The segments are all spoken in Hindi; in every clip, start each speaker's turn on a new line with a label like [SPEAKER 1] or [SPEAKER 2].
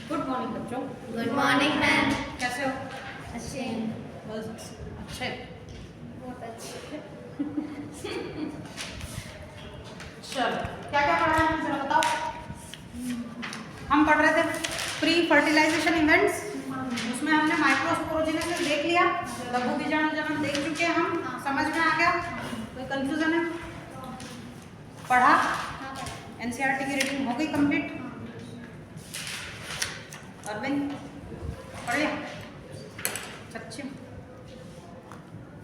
[SPEAKER 1] गुड मॉर्निंग बच्चों।
[SPEAKER 2] Good morning ma'am.
[SPEAKER 1] कैसे हो?
[SPEAKER 2] अच्छे।
[SPEAKER 1] बस अच्छे,
[SPEAKER 2] बहुत अच्छे।
[SPEAKER 1] चलो क्या क्या पढ़ा है जरा बताओ। हम पढ़ रहे थे प्री फर्टिलाइजेशन इवेंट्स, उसमें हमने माइक्रोस्पोरोजेनेसिस देख लिया, लघु बीजाणुजनन देख चुके हैं हम, समझ में आ गया? कोई कंफ्यूजन है? पढ़ा? एनसीईआरटी की रीडिंग हो गई कंप्लीट? अरविंद पढ़ लिया? सच्ची?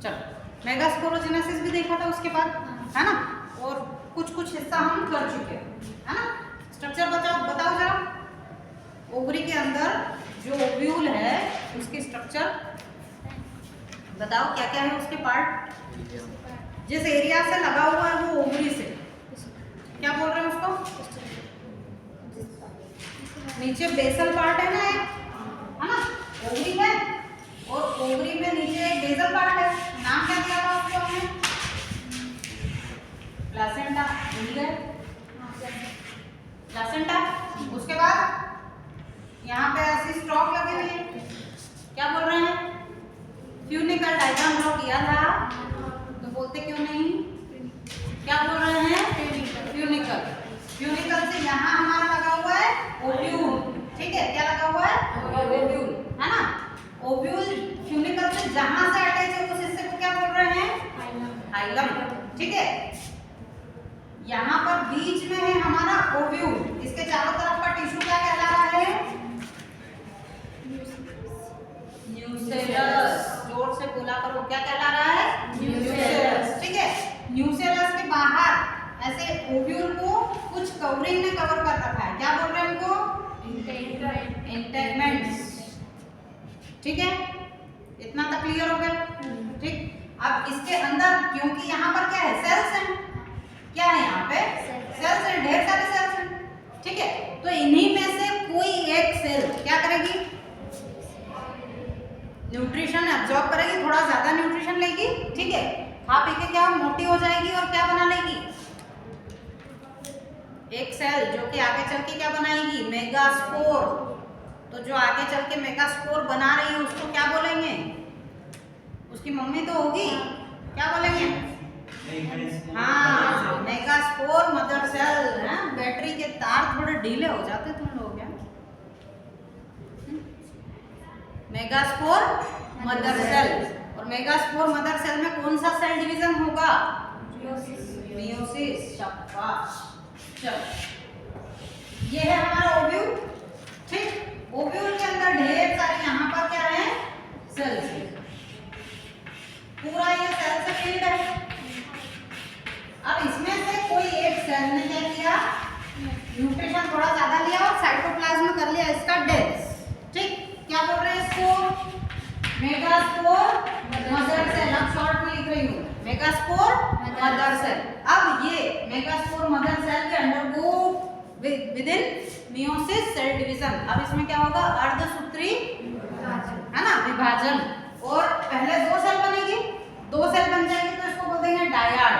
[SPEAKER 1] चलो मेगास्पोरोजेनेसिस भी देखा था उसके बाद, है ना? और कुछ कुछ हिस्सा हम कर चुके हैं, है ना? स्ट्रक्चर बताओ जरा। ओवरी के अंदर जो ओव्यूल है उसकी स्ट्रक्चर बताओ, क्या क्या है उसके पार्ट? जिस एरिया से लगा हुआ है वो ओवरी से क्या बोल रहे हैं उसको? नीचे बेसल पार्ट है ना, है ना? ओवरी है और ओवरी में नीचे एक बेसल पार्ट है, नाम क्या दिया था उसको हमने? प्लासेंटा। भूल गए? प्लासेंटा। उसके बाद यहाँ पे ऐसी स्टॉक लगी हुई है, क्या बोल रहे हैं? फ्यूनिकल डायग्राम ड्रॉ किया था तो बोलते क्यों नहीं? क्या बोल रहे हैं? फ्यूनिकल। फ्यूनिकल से यहाँ हमारा लगा हुआ है ओव्यूल, ठीक है? क्या लगा हुआ है? ओव्यूल, है ना? ओव्यूल फ्यूनिकल से जहां से अटैच है उस हिस्से को क्या बोल रहे हैं? हाइलम, ठीक है? यहाँ पर बीच में है हमारा ओव्यूल, इसके चारों तरफ का टिश्यू क्या कहला रहा है? न्यूसेलस। जोर से बोला करो, क्या कहला रहा है? न्यूसेलस, ठीक है? न्यूसेलस के बाहर ऐसे ओव्यूल को कुछ कवरिंग ने कवर कर रखा है, क्या बोल रहे हैं उनको? इंटेगमेंट्स, ठीक है? इतना तक क्लियर हो गया? ठीक। अब इसके अंदर क्योंकि यहाँ पर क्या है? सेल्स हैं। क्या है यहाँ पे? सेल्स हैं, ढेर सारे सेल्स हैं, ठीक है? तो इन्हीं में से कोई एक सेल क्या करेगी? न्यूट्रिशन एब्जॉर्ब करेगी, थोड़ा ज्यादा न्यूट्रिशन लेगी, ठीक है? खा पी के क्या मोटी हो जाएगी और क्या बना लेगी? एक सेल जो कि आगे चल के क्या बनाएगी? मेगास्पोर। तो जो आगे चल के मेगास्पोर बना रही है उसको क्या बोलेंगे? उसकी मम्मी तो होगी, क्या बोलेंगे? हाँ, मेगास्पोर मदर सेल। है बैटरी के तार थोड़े ढीले हो जाते तुम लोग क्या? Megaspore mother cell. और मेगास्पोर मदर सेल में कौन सा सेल डिवीजन होगा? मियोसिस। शाबाश। चलो ये है हमारा ओव्यूल, ठीक? ओव्यूल के अंदर ढेर सारे यहाँ पर क्या है? सेल्स। पूरा ये सेल से फील्ड है। अब इसमें से कोई एक सेल ने क्या किया? न्यूट्रिशन थोड़ा ज्यादा लिया और साइटोप्लाज्म कर लिया इसका डेथ, ठीक? क्या बोल रहे हैं इसको? Megaspore mother cell. अब शॉर्ट में लिख रही हूँ, मेगास्पोर मदर सेल। अब ये मेगास्पोर मदर सेल के undergo within meiosis cell division. अब इसमें क्या होगा? अर्धसूत्री, है ना, विभाजन। और पहले दो सेल बनेगी, दो सेल बन जाएगी तो इसको बोल देंगे डायाड।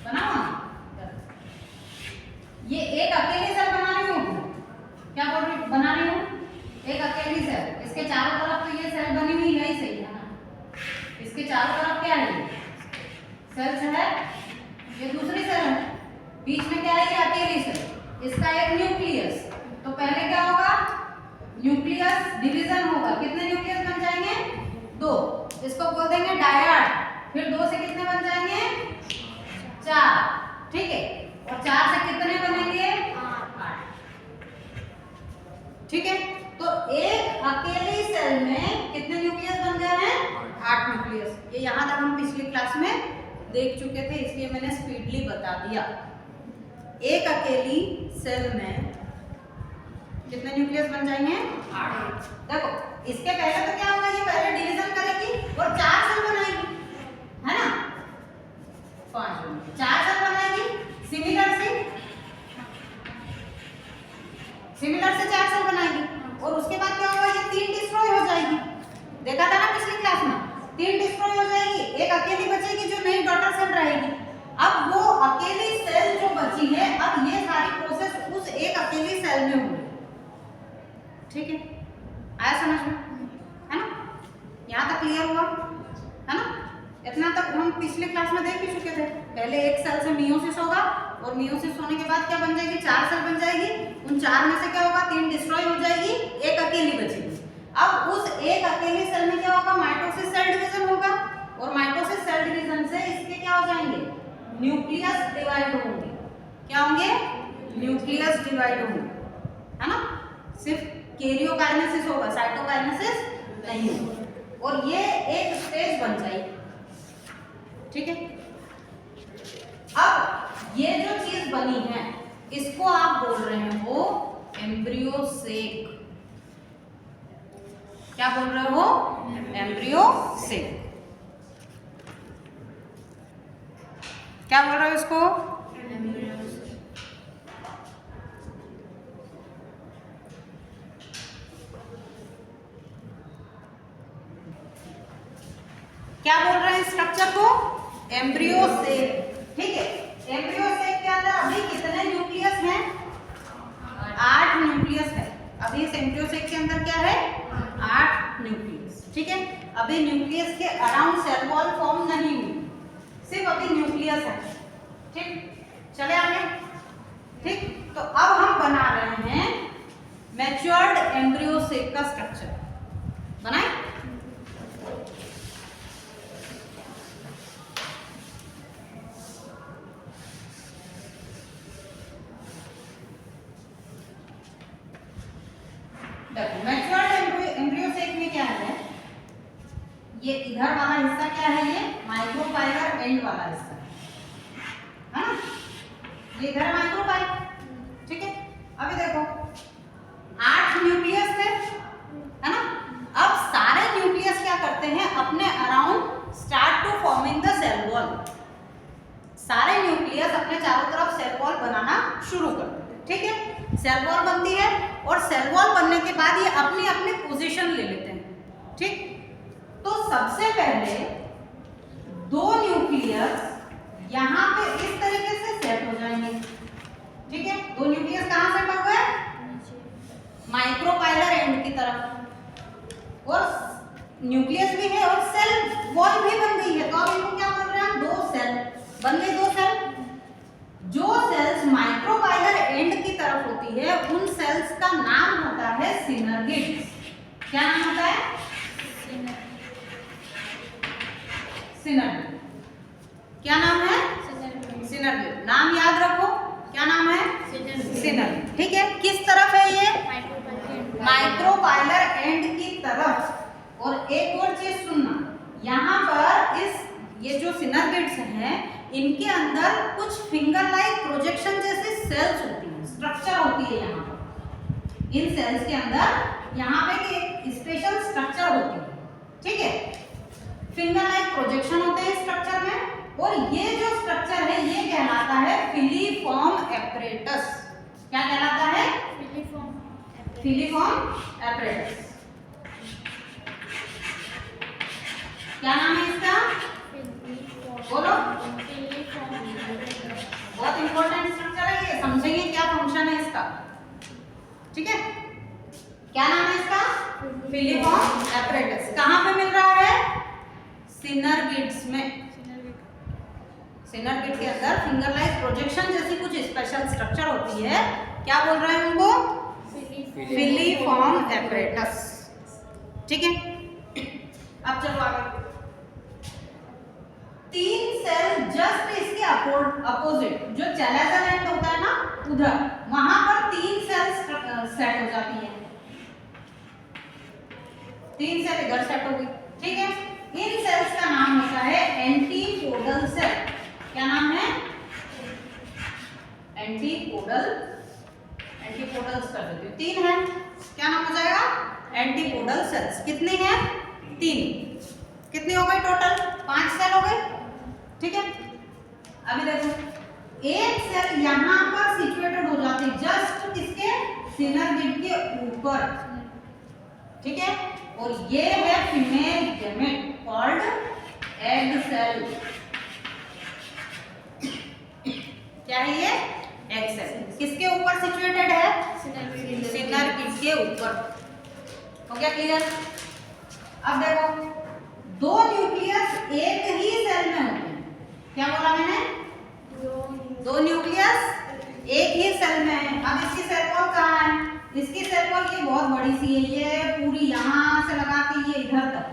[SPEAKER 1] बना? ये एक अकेली सेल बना रही हूँ, क्या बोल रही बना रही हूँ? एक अकेली सेल। इसके चारों तरफ तो ये सेल बनी हुई है ही सही, है ना? इसके चारों तरफ क्या है? सेल्स है। ये दूसरी सेल है, बीच में क्या है? ये अकेली सेल। इसका एक न्यूक्लियस। तो पहले क्या होगा? न्यूक्लियस डिवीजन होगा। कितने न्यूक्लियस बन जाएंगे? दो। इसको बोल देंगे डायाड। फिर दो से कितने बन जाएंगे? चार, ठीक है? और चार से कितने बनेंगे? 8, ठीक है? तो एक अकेली सेल में कितने न्यूक्लियस बन गए हैं? 8 न्यूक्लियस। ये यहाँ तक हम पिछली क्लास में देख चुके थे, इसलिए मैंने स्पीडली बता दिया। एक अकेली सेल में कितने न्यूक्लियस बन जाएंगे? 8। देखो इसके पहले तो क्या होगा? ये पहले डिवीजन करेगी और 4 सेल बनाएगी, है ना? 5 4 सेल बनाएगी। सिमिलर से 4 सेल बनाएगी और उसके बाद क्या होगा? ये 3 डिस्ट्रॉय हो जाएगी। देखा था ना पिछली क्लास में? 3 डिस्ट्रॉय हो जाएगी, एक अकेली बचेगी जो नई डॉटर सेल रहेगी। अब वो अकेली सेल जो बची है, अब ये सारी प्रोसेस उस एक अकेली सेल में होगी। ठीक है, आया समझ में, है ना? यहाँ तक क्लियर हुआ, है ना? इतना तक हम पिछले क्लास में देख भी चुके थे। पहले एक सेल से मियोसिस होगा और मियोसिस होने के बाद क्या बन जाएगी, 4 सेल बन जाएगी। उन 4 में से क्या होगा, 3 डिस्ट्रॉय हो जाएगी, एक अकेली बचेगी। अब उस एक अकेली सेल में क्या होगा, माइटोसिस सेल डिवीजन होगा और माइटोसिस सेल डिवीजन से इसके क्या हो जाएंगे, न्यूक्लियस डिवाइड होंगे। क्या होंगे, न्यूक्लियस डिवाइड होंगे, है ना? सिर्फ कैरियोकाइनेसिस होगा, साइटोकाइनेसिस नहीं होगा और ये एक स्टेज बन जाएगी। ठीक है, अब ये जो चीज बनी है इसको आप बोल रहे हो एम्ब्रियो सेक। क्या बोल रहे हो, एम्ब्रियो सेक। क्या बोल रहे हो इसको, क्या बोल रहे हैं स्ट्रक्चर को, एम्ब्रियो सेक। ठीक है, एम्ब्रियो सेक के अंदर अभी कितने न्यूक्लियस हैं, 8 न्यूक्लियस है। अभी इस एम्ब्रियो सेक के अंदर क्या है, 8 न्यूक्लियस। ठीक है, अभी न्यूक्लियस के अराउंड सेल वॉल फॉर्म नहीं हुई, सिर्फ अभी न्यूक्लियस है। ठीक, चले आगे। ठीक, तो अब हम बना रहे हैं मैच्योर्ड एम्ब्रियो सेक का स्ट्रक्चर। बनाए, देखो मैच्योर्ड एम्ब्रियो सेक में क्या है, ये इधर वाला हिस्सा क्या है, ये माइक्रोपाइलर एंड वाला हिस्सा है ना, ये इधर माइक्रोपाइलर। ठीक है, अभी देखो 8 न्यूक्लियस है ना? अब सारे न्यूक्लियस क्या करते हैं, अपने around start to forming the cell wall. सारे न्यूक्लियस अपने चारों तरफ सेल वॉल बनाना शुरू करते हैं। ठीक है, सेल वॉल बनती है और सेल वॉल बनने के बाद ये अपनी अपनी पोजीशन ले लेते हैं। ठीक, तो सबसे पहले 2 न्यूक्लियस यहाँ पे इस तरीके से सेट हो जाएंगे। ठीक है, 2 न्यूक्लियस कहाँ सेट हो गए, माइक्रोपाइलर एंड की तरफ, और न्यूक्लियस भी है और सेल वॉल भी बन गई है। तो अब इनको क्या कर रहे हैं, 2 सेल बन गए, 2 सेल। जो सेल्स माइक्रोपाइलर एंड की तरफ होती है उन सेल्स का नाम होता है सिनर्गिड्स। क्या नाम होता है, सिनर्गिड। क्या नाम है, सिनर्गिड। नाम याद रखो, क्या नाम है, सिनर्गिड। ठीक है, किस तरफ है ये, माइक्रोपाइलर एंड की तरफ। और एक और चीज सुनना, यहाँ पर इस ये जो सिनर्गिड्स हैं इनके अंदर कुछ फिंगर लाइक प्रोजेक्शन जैसी सेल्स होती हैं, स्ट्रक्चर होती है यहाँ पर। इन सेल्स के अंदर यहाँ पे एक स्पेशल स्ट्रक्चर होती है। ठीक है, फिंगर लाइक प्रोजेक्शन होते हैं स्ट्रक्चर में, और ये जो स्ट्रक्चर है ये कहलाता है फिलीफॉर्म एपरेटस। क्या कहलाता है, फिलीफॉर्म एपरेटस। क्या नाम है इसका, बोलो, बहुत इंपॉर्टेंट स्ट्रक्चर है ये, समझेंगे क्या फंक्शन है इसका। ठीक है, क्या नाम है इसका, फिलीफॉर्म एपरेटस। कहाँ पे मिल रहा है, सिनर्गिड्स में। सिनर्गिड के अंदर फिंगर लाइक प्रोजेक्शन जैसी कुछ स्पेशल स्ट्रक्चर होती है। क्या बोल रहे हैं उनको, फिलीफॉर्म एपरेटस। ठीक है, अब चलो आगे। 3 सेल जस्ट इसके अपोजिट, जो चैलेजल एंड होता है ना उधर, वहां पर 3 सेल्स सेट हो जाती है। 3 सेल इधर सेट हो गई। ठीक है, इन सेल्स का नाम होता है एंटीपोडल सेल। क्या नाम है, एंटीपोडल्स कर देती हूँ, 3 है। क्या नाम हो जाएगा, एंटीपोडल सेल्स। कितनी है, 3। कितनी हो गई टोटल, 5 सेल हो गई। ठीक है, अभी देखो एक सेल यहाँ पर सिचुएटेड हो जाती है जस्ट इसके सिनर्गिड के ऊपर। ठीक है, और ये है female gamete called egg cell. क्या है ये, एग सेल। किसके ऊपर सिचुएटेड है, सिनर्गिड के ऊपर। हो गया क्लियर? अब देखो, दो न्यूक्लियस एक ही सेल में होते हैं। क्या बोला मैंने? दो न्यूक्लियस एक ही सेल में है। अब इसकी सेल वॉल कहाँ है? इसकी सेल वॉल ये बहुत बड़ी सी है, ये पूरी यहाँ से लगा के ये इधर तक,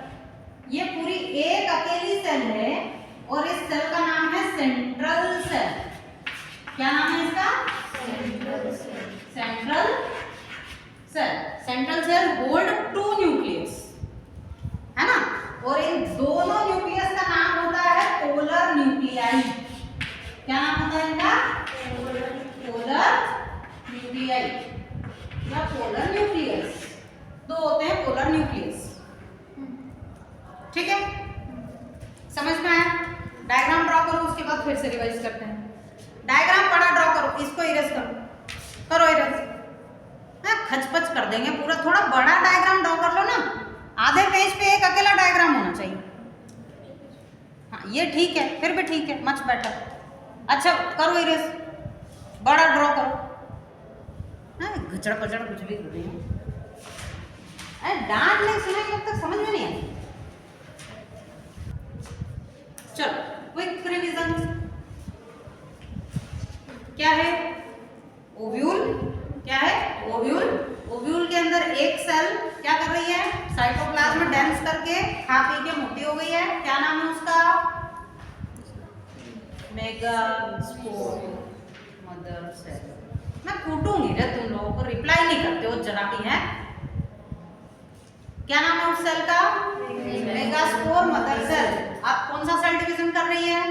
[SPEAKER 1] ये पूरी एक अकेली सेल है और इस सेल का नाम है सेंट्रल सेल। क्या नाम है इसका? Central cell. Central cell hold two nucleus, है ना? और इन दोनों न्यूक्लियस का नाम होता है पोलर न्यूक्लियाई। क्या नाम होता है इनका? पोलर न्यूक्लियाई या पोलर न्यूक्लियस। दो होते हैं पोलर न्यूक्लियस। ठीक है, समझ में आया? डायग्राम ड्रॉ करो, उसके बाद फिर से रिवाइज करते हैं। डायग्राम बड़ा ड्रॉ करो, इसको इरेज करो इरेज। खचपच कर देंगे पूरा, थोड़ा बड़ा डायग्राम ड्रॉ कर लो ना। आधे पेज पे एक अकेला डायग्राम होना चाहिए। हाँ ये ठीक है, फिर भी ठीक है, मच बेटर। अच्छा करो इरेज, बड़ा ड्रॉ करो। घचड़ पचड़ कुछ भी कर रही है, डांट नहीं सुनेंगे तब तक समझ में नहीं आएगी। चलो क्विक रिवीजन। क्या है? ओव्यूल। क्या है? ओव्यूल। ओव्यूल के अंदर एक सेल क्या कर रही है? साइटोप्लाज्म डेंस करके खा पी के मोटी हो गई है। क्या नाम है उसका? Megaspore mother cell. मैं कूटूंगी रे तुम लोगों को, रिप्लाई नहीं करते हो जरा भी। है क्या नाम है उस सेल का? Megaspore mother cell. अब कौन सा सेल डिवीजन कर रही है?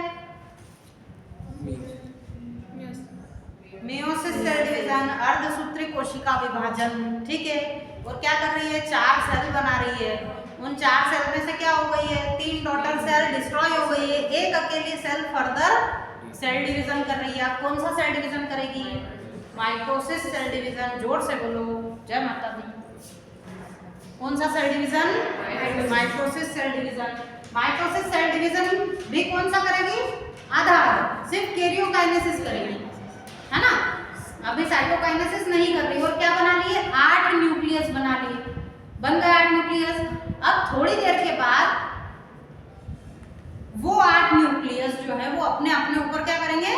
[SPEAKER 1] मेयोसिस सेल डिवीजन, अर्धसूत्री कोशिका विभाजन। ठीक है, और क्या कर रही है? 4 सेल बना रही है। उन 4 सेल में से क्या हो गई है? 3 टोटल सेल डिस्ट्रॉय हो गई है, एक अकेली सेल फर्दर सेल डिवीजन कर रही है। अब कौन सा सेल डिवीजन करेगी? Mitosis cell division. जोर से बोलो, जय माता दी। कौन सा cell division? Mitosis cell division. Mitosis cell division भी कौन सा करेगी? आधा, सिर्फ कैरियोकाइनेसिस करेगी, है ना? अभी साइटोकाइनेसिस नहीं कर रही। और क्या बना लिए? 8 न्यूक्लियस बना लिए। बन गए 8 न्यूक्लियस। अब थोड़ी देर के बाद वो 8 न्यूक्लियस जो है वो अपने अपने ऊपर क्या करेंगे?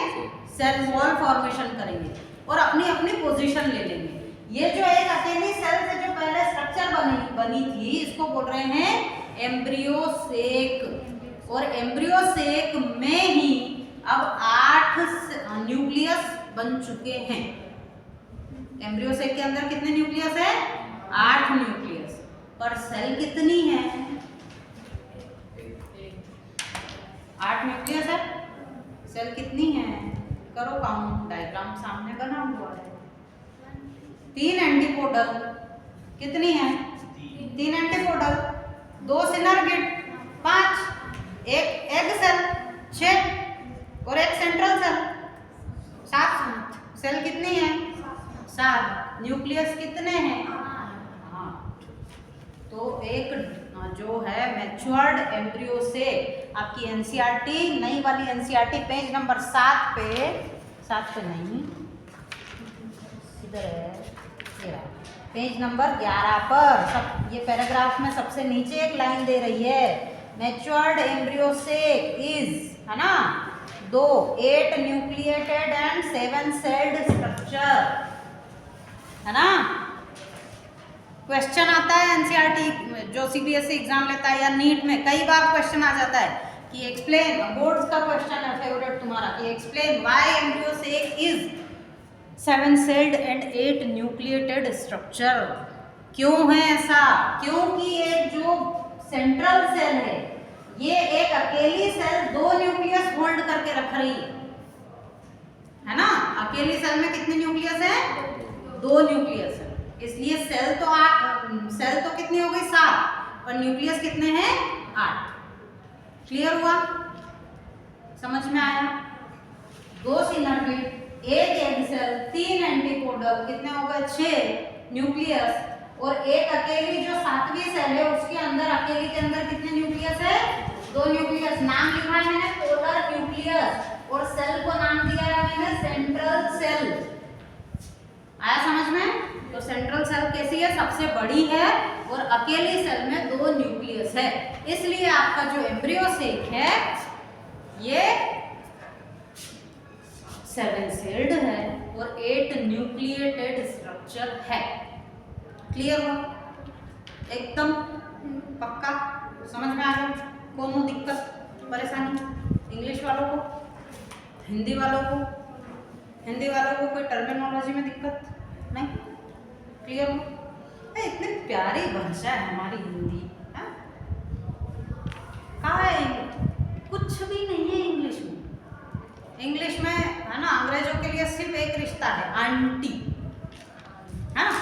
[SPEAKER 1] सेल वॉल फॉर्मेशन करेंगे और अपनी अपनी पोजीशन ले लेंगे। ये जो एक अकेली सेल से जो पहले स्ट्रक्चर बनी थी, इसको बोल रहे हैं एम्ब्रियोसेक। और एम्ब्रियोसेक में ही अब 8 न्यूक्लियस बन चुके हैं। एम्ब्रियोसेक के अंदर कितने न्यूक्लियस है? 8 न्यूक्लियस। पर सेल कितनी है? 8 न्यूक्लियस है, सेल कितनी है? करो काउंट, डायग्राम सामने बना हुआ है। 3 एंटीपोडल। कितनी है? 3 एंटीपोडल, 2 सिनर्गिड, 5, एक एग सेल 6 और एक सेंट्रल सेल 7। सेल कितनी है? 7। न्यूक्लियस कितने हैं? 8। तो एक जो है मैच्योर्ड एम्ब्रियो से आपकी एनसीईआरटी, नई वाली एनसीईआरटी पेज नंबर 7 पे नहीं, इधर है, पेज नंबर 11 पर। सब ये पैराग्राफ में सबसे नीचे एक लाइन दे रही है, मैच्योर्ड एम्ब्रियो से इज, है ना, 2 8 न्यूक्लिएटेड एंड 7 सेल्ड स्ट्रक्चर, है ना। क्वेश्चन आता है एनसीईआरटी जो सीबीएसई एग्जाम लेता है या नीट में, कई बार क्वेश्चन आ जाता है कि एक्सप्लेन, बोर्ड्स का क्वेश्चन है फेवरेट तुम्हारा, कि explain why embryo sac is 7 celled and 8 nucleated structure. क्यों है ऐसा? क्योंकि एक जो सेंट्रल सेल है, ये एक अकेली सेल 2 न्यूक्लियस होल्ड करके रख रही है ना। अकेली सेल में कितने न्यूक्लियस है? 2 न्यूक्लियस है। इसलिए सेल तो कितनी हो गई? 7, और न्यूक्लियस कितने हैं? 8। क्लियर हुआ? समझ में आया? 2 सिनर्गिड, एक एग सेल, 3 एंटीपोडल, कितने हो गए? 6 न्यूक्लियस, और एक अकेली जो 7वीं सेल है उसके अंदर, अकेली के अंदर कितने न्यूक्लियस है? 2 न्यूक्लियस। नाम लिखा है मैंने पोलर न्यूक्लियस, और सेल को नाम दिया है मैंने सेंट्रल सेल। आया समझ में? तो सेंट्रल सेल कैसी है? सबसे बड़ी है और अकेली सेल में 2 न्यूक्लियस है, इसलिए आपका जो एम्ब्रियो सेक है ये 7 सेल्ड है और 8 न्यूक्लिएटेड स्ट्रक्चर है। क्लियर हो? एकदम पक्का समझ में आ गया? कोनो दिक्कत परेशानी? इंग्लिश वालों को, हिंदी वालों को कोई टर्मिनोलॉजी में दिक्कत नहीं? क्लियर हो? इतनी प्यारी भाषा है हमारी हिंदी, कहाँ है? कुछ भी नहीं है इंग्लिश में। इंग्लिश में है ना, अंग्रेजों के लिए सिर्फ एक रिश्ता है, आंटी, है ना?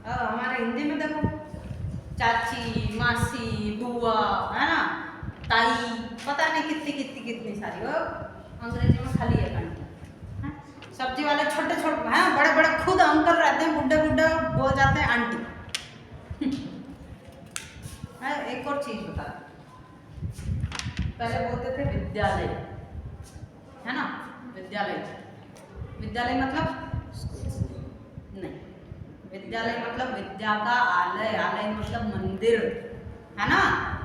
[SPEAKER 1] हमारे हिंदी में देखो, चाची, मासी, बुआ, है ना, ताई, पता नहीं कितनी सारी। वो अंग्रेजी में खाली एक आंटी। सब्जी वाले छोटे हैं, बड़े खुद अंकल रहते हैं, बुड्ढे बोल जाते हैं आंटी। एक और चीज बता, पहले बोलते थे विद्यालय, है ना? विद्यालय मतलब नहीं, विद्यालय मतलब विद्या का आलय, आलय मतलब मंदिर, है ना?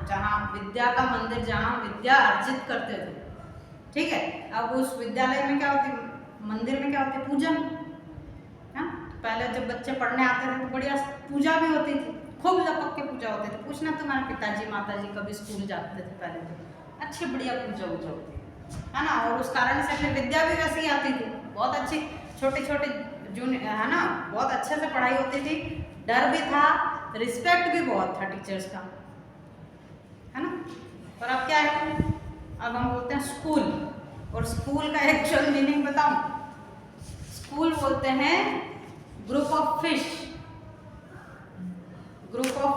[SPEAKER 1] जहाँ विद्या का मंदिर, जहाँ विद्या अर्जित करते थे, ठीक है? अब उस विद्यालय में क्या होती, मंदिर में क्या होती? पूजन, है? पहले जब बच्चे पढ़ने आते थे तो बढ़िया पूजा भी होती थी, खूब लपक के पूजा होती थी। पूछना तुम्हारे पिताजी माताजी कभी स्कूल जाते थे पहले, तो अच्छी बढ़िया पूजा होती है ना? और उस कारण से फिर विद्या भी वैसे ही आती थी, बहुत अच्छी, छोटे जूनियर, है ना? बहुत अच्छे से पढ़ाई होती थी, डर भी था, रिस्पेक्ट भी बहुत था टीचर्स का, है ना? और अब क्या है? अब हम बोलते हैं स्कूल, और स्कूल का एक्चुअल मीनिंग बताऊं? स्कूल बोलते हैं ग्रुप ऑफ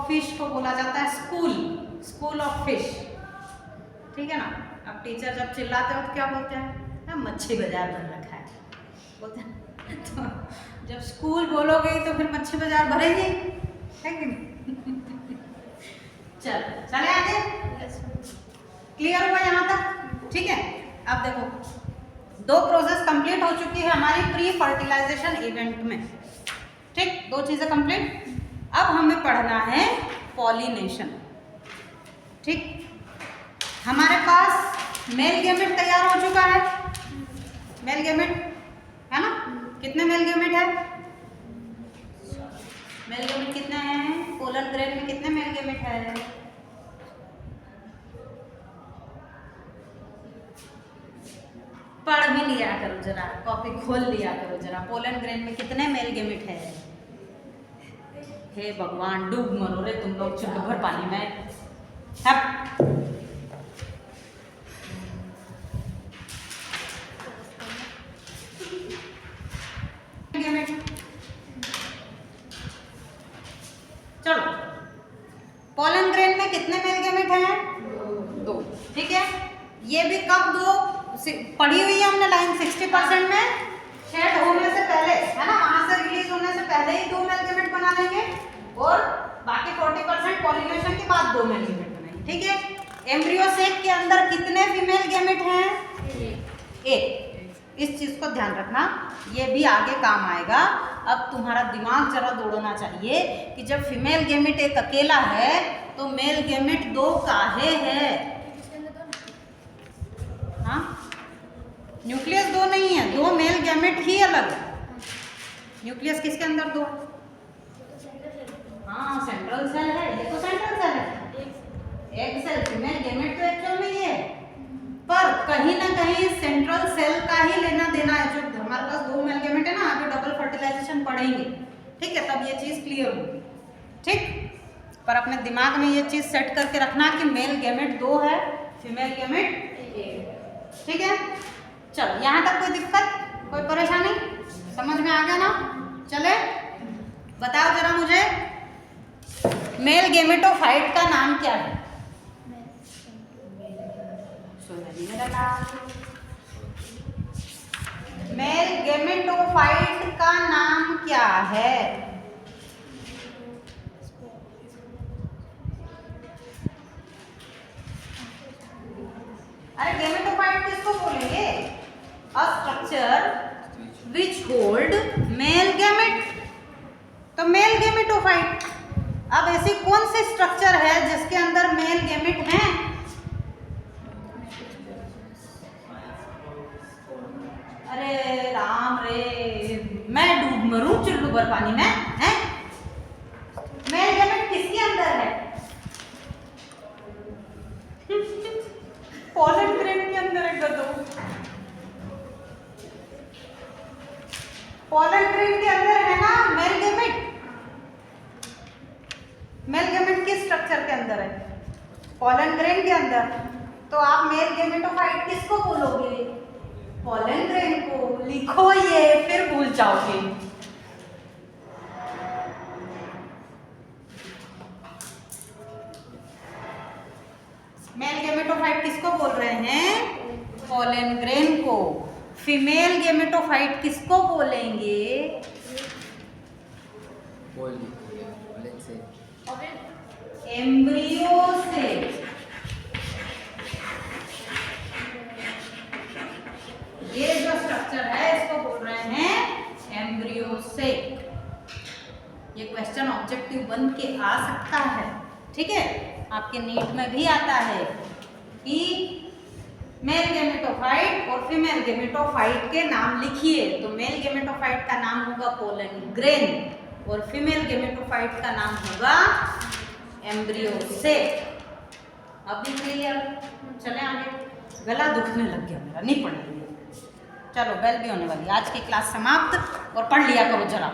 [SPEAKER 1] फिश को बोला जाता है स्कूल ऑफ फिश, ठीक है ना? अब टीचर जब चिल्लाते हो तो क्या बोलते हैं? मच्छी बाजार भर रखा है बोलते हैं। तो जब स्कूल बोलोगे तो फिर मच्छी बाजार भरेगी, है कि नहीं? चले आगे, क्लियर हुआ यहाँ तक? ठीक है। अब देखो, 2 प्रोसेस कंप्लीट हो चुकी है हमारी प्री फर्टिलाइजेशन इवेंट में, ठीक? 2 चीजें कंप्लीट। अब हमें पढ़ना है पॉलिनेशन, ठीक? हमारे पास मेल गैमेट तैयार हो चुका है, मेल गैमेट, है ना? कितने मेल गैमेट है? मेल गैमेट कितने हैं? पोलन ग्रेन में कितने मेल गैमेट है? पढ़ भी लिया करो जरा, कॉपी खोल लिया करो जरा। पोलन ग्रेन में कितने मेल गैमेट है? हे भगवान, डूब मरो रे तुम लोग चुप भर पानी में। चलो, पोलन ग्रेन में कितने मेल गैमेट हैं? 2, ठीक है? ये भी कब 2 पढ़ी हुई है हमने लाइन 60% में, शेड होने से पहले, है ना? वहां से रिलीज होने से पहले ही 2 मेल गैमेट बना लेंगे, और बाकी 40% पॉलिनेशन के बाद 2 मेल गैमेट बनाएंगे, ठीक है? एम्ब्रियो सेक के अंदर कितने फीमेल गैमेट हैं? 1। इस चीज को ध्यान रखना, ये भी आगे काम आएगा। अब तुम्हारा दिमाग जरा दौड़ना चाहिए कि जब फीमेल गैमेट एक अकेला है तो मेल गैमेट 2 काहे है? हाँ, न्यूक्लियस 2 नहीं है, 2 मेल गैमेट ही अलग है। न्यूक्लियस किसके अंदर 2? हाँ, सेंट्रल सेल है, ये तो सेंट्रल सेल है, एक सेल फीमेल गैमेट तो एक्चुअल में ये है, पर कहीं ना कहीं सेंट्रल सेल का ही लेना देना है। जो हमारे पास 2 मेल गैमेट है ना, आगे डबल फर्टिलाइजेशन पढ़ेंगे, ठीक है? तब ये चीज क्लियर होगी, ठीक? पर अपने दिमाग में ये चीज सेट करके रखना कि मेल गैमेट 2 है, फीमेल गैमेट 1, ठीक है? चलो, यहाँ तक कोई दिक्कत, कोई परेशानी? समझ में आ गया ना? चले, बताओ जरा मुझे, मेल गैमेटोफाइट का नाम क्या है? मेल गैमेटोफाइट का नाम क्या है? अरे गैमेटोफाइट किसको बोलेंगे? A structure which hold mail gametophyte. अब ऐसी कौन सी स्ट्रक्चर है जिसके अंदर मेल गेमेट हैं? अरे राम रे, मैं डूब मरूं चुल्लू भर पानी में हैं? मेल गेमेट किसके अंदर है? पोलन ग्रेन के अंदर है गधो। पोलन ग्रेन के अंदर है ना मेल गेमेट। मेल गेमेट किस स्ट्रक्चर के अंदर है? पोलन ग्रेन के अंदर। तो आप मेल गेमेटोफाइट किसको बोलोगे? पोलन ग्रेन को। लिखो ये, फिर भूल जाओगे। मेल गेमेटोफाइट किसको बोल रहे हैं? पोलन ग्रेन को। फीमेल गेमेटोफाइट किसको बोलेंगे? एम्ब्रियो से। ये जो स्ट्रक्चर है इसको बोल रहे हैं एम्ब्रियो से। ये क्वेश्चन ऑब्जेक्टिव बन के आ सकता है, ठीक है। आपके नीट में भी आता है कि मेल गेमेटोफाइट और फीमेल गेमेटोफाइट के नाम लिखिए। तो मेल गेमेटोफाइट का नाम होगा पोलन ग्रेन और फीमेल गेमेटोफाइट का नाम होगा एम्ब्रियो से। अब भी क्लियर? चले आगे। गला दुखने लग गया मेरा, नहीं पढ़ रही। चलो बेल भी होने वाली। आज की क्लास समाप्त और पढ़ लिया करो जरा।